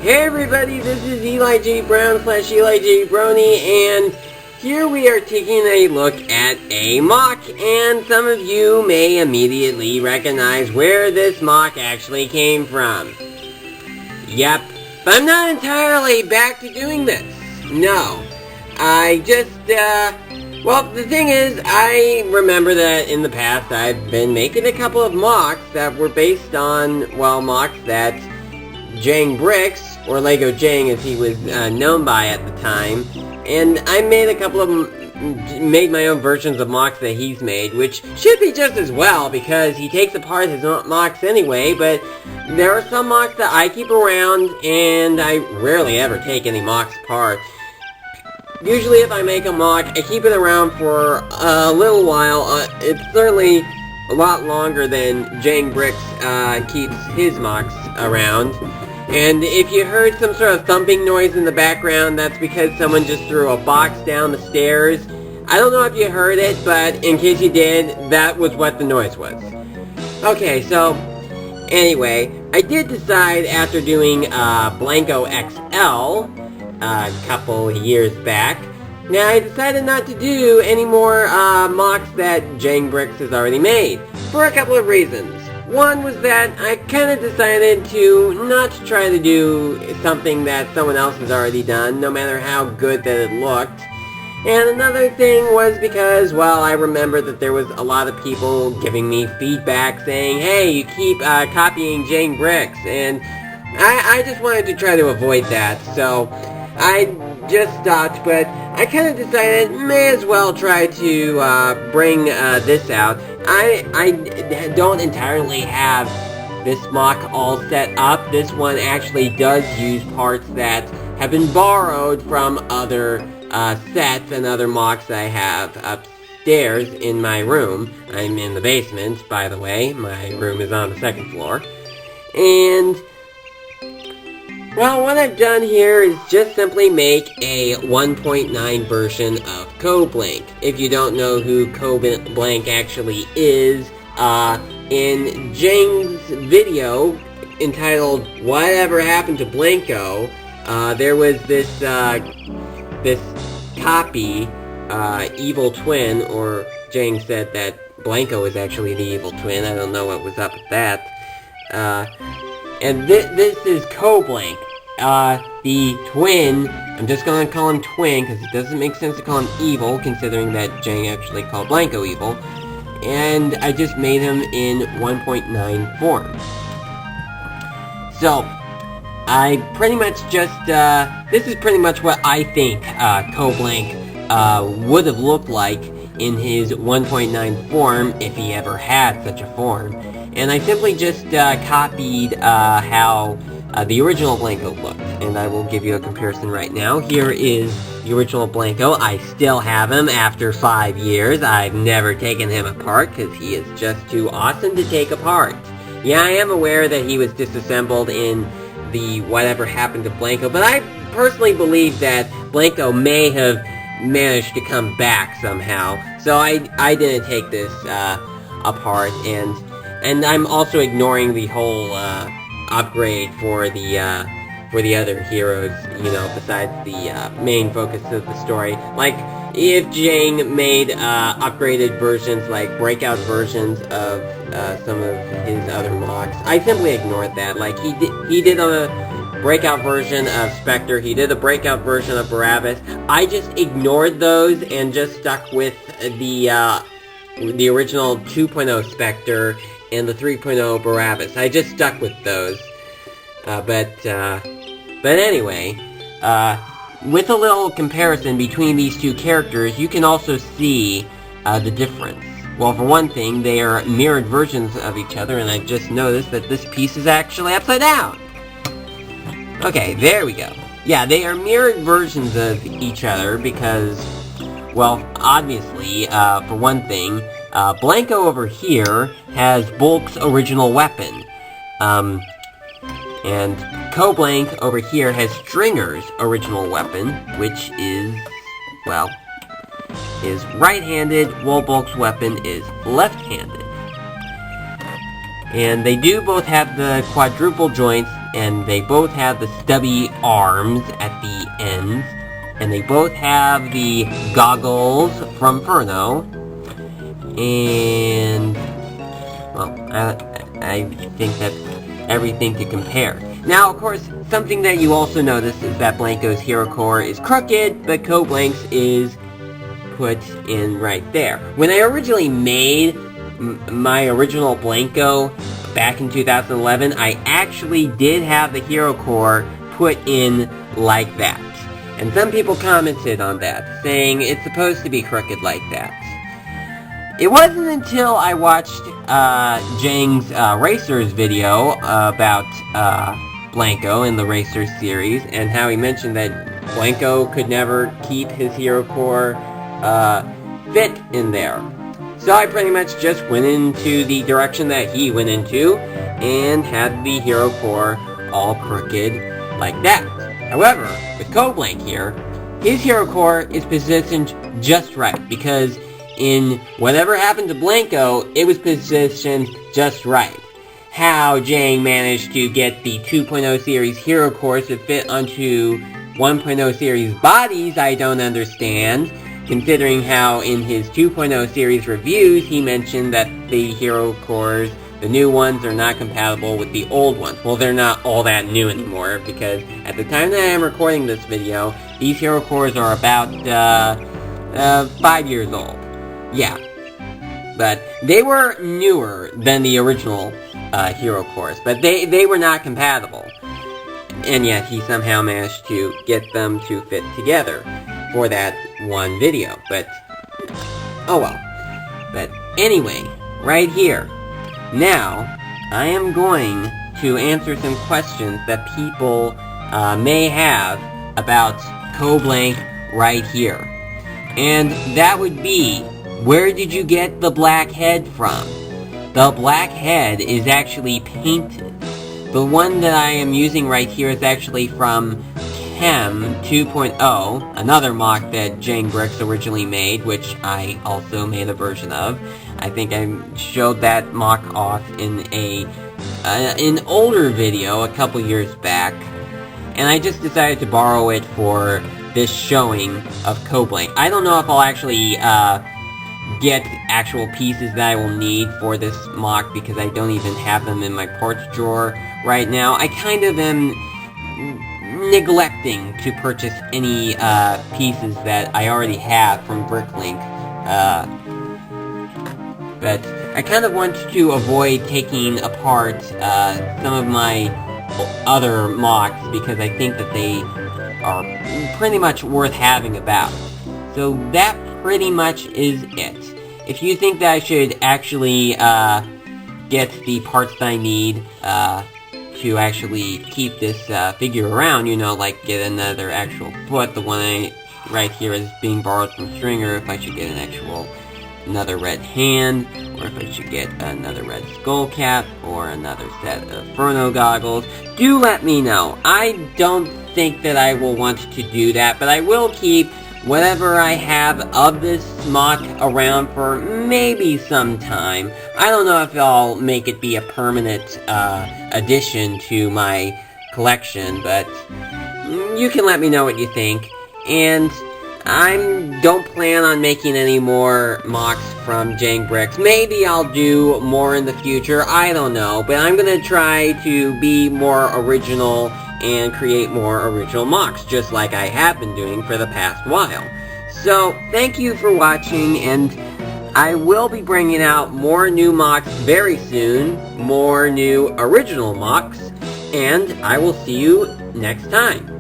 Hey everybody, this is Eli J. Brown / Eli J. Brony, and here we are taking a look at a MOC, and some of you may immediately recognize where this MOC actually came from. Yep, but I'm not entirely back to doing this. No, I just, well, the thing is, I remember that in the past I've been making a couple of MOCs that were based on, well, MOCs that JANGBRiCKS, or Lego Jang as he was known by at the time, and I made a couple of made my own versions of MOCs that he's made, which should be just as well, because he takes apart his MOCs anyway, but there are some MOCs that I keep around, and I rarely ever take any MOCs apart. Usually if I make a MOC, I keep it around for a little while. It's certainly a lot longer than JANGBRiCKS keeps his MOCs around. And if you heard some sort of thumping noise in the background, that's because someone just threw a box down the stairs. I don't know if you heard it, but in case you did, that was what the noise was. Okay, so anyway, I did decide after doing Blanko XL a couple years back, now I decided not to do any more MOCs that JANGBRiCKS has already made, for a couple of reasons. One was that I kind of decided to not try to do something that someone else has already done, no matter how good that it looked. And another thing was because, well, I remember that there was a lot of people giving me feedback saying, hey, you keep copying JANGBRiCKS, and I just wanted to try to avoid that, so I just stopped, but I kind of decided, may as well try to bring this out. I don't entirely have this MOC all set up. This one actually does use parts that have been borrowed from other sets and other MOCs I have upstairs in my room. I'm in the basement, by the way. My room is on the second floor. And well, what I've done here is just simply make a 1.9 version of Coblank. If you don't know who Coblank actually is, in Jang's video entitled Whatever Happened to Blanko, there was this copy, evil twin, or Jang said that Blanko is actually the evil twin. I don't know what was up with that. And this is Coblank, the twin. I'm just gonna call him twin, because it doesn't make sense to call him evil, considering that Jang actually called Blanko evil. And I just made him in 1.9 form. So, I pretty much just, this is pretty much what I think Coblank would have looked like in his 1.9 form, if he ever had such a form. And I simply just copied how the original Blanko looked, and I will give you a comparison right now. Here is the original Blanko. I still have him after 5 years. I've never taken him apart, because he is just too awesome to take apart. Yeah, I am aware that he was disassembled in the Whatever Happened to Blanko, but I personally believe that Blanko may have managed to come back somehow, so I didn't take this apart, and I'm also ignoring the whole upgrade for the other heroes, you know, besides the main focus of the story. Like, if Jang made upgraded versions, like breakout versions of some of his other MOCs, I simply ignored that. Like, he did a breakout version of Spectre, he did a breakout version of Barabbas. I just ignored those and just stuck with the original 2.0 Spectre and the 3.0 Barabbas. I just stuck with those. But anyway, with a little comparison between these two characters, you can also see the difference. Well, for one thing, they are mirrored versions of each other, and I just noticed that this piece is actually upside down. Okay, there we go. Yeah, they are mirrored versions of each other because, well, obviously, for one thing, Blanko over here has Bulk's original weapon, and Coblank over here has Stringer's original weapon, which is, well, is right-handed, while Bulk's weapon is left-handed. And they do both have the quadruple joints and they both have the stubby arms at the ends, and they both have the goggles from Furno, and, well, I think that's everything to compare. Now, of course, something that you also notice is that Blanko's hero core is crooked, but Coblank's is put in right there. When I originally made my original Blanko back in 2011, I actually did have the hero core put in like that. And some people commented on that, saying it's supposed to be crooked like that. It wasn't until I watched Jang's Racers video about Blanko in the Racers series, and how he mentioned that Blanko could never keep his hero core fit in there. So I pretty much just went into the direction that he went into, and had the hero core all crooked like that. However, with Coblank here, his hero core is positioned just right, because in whatever happened to Blanko, it was positioned just right. How Jang managed to get the 2.0 series hero cores to fit onto 1.0 series bodies, I don't understand, considering how in his 2.0 series reviews he mentioned that the hero cores, the new ones, are not compatible with the old ones. Well, they're not all that new anymore, because at the time that I am recording this video, these hero cores are about 5 years old. Yeah. But they were newer than the original hero cores, but they were not compatible. And yet he somehow managed to get them to fit together for that one video. But, oh well. But anyway, right here. Now, I am going to answer some questions that people may have about Coblank right here. And that would be, where did you get the black head from? The black head is actually painted. The one that I am using right here is actually from Chem 2.0, another MOC that JANGBRiCKS originally made, which I also made a version of. I think I showed that MOC off in an older video a couple years back, and I just decided to borrow it for this showing of Coblank. I don't know if I'll actually get actual pieces that I will need for this MOC, because I don't even have them in my parts drawer right now. I kind of am neglecting to purchase any pieces that I already have from Bricklink, but I kind of want to avoid taking apart some of my other MOCs, because I think that they are pretty much worth having about. So that pretty much is it. If you think that I should actually get the parts that I need to actually keep this figure around, you know, like get another actual foot, the one right here is being borrowed from Stringer, if I should get another red hand, or if I should get another red skull cap, or another set of Furno goggles, do let me know. I don't think that I will want to do that, but I will keep whatever I have of this MOC around for maybe some time. I don't know if I'll make it be a permanent addition to my collection, but you can let me know what you think. And I don't plan on making any more MOCs from JANGBRiCKS. Maybe I'll do more in the future, I don't know, but I'm gonna try to be more original and create more original MOCs, just like I have been doing for the past while. So, thank you for watching, and I will be bringing out more new MOCs very soon, more new original MOCs, and I will see you next time.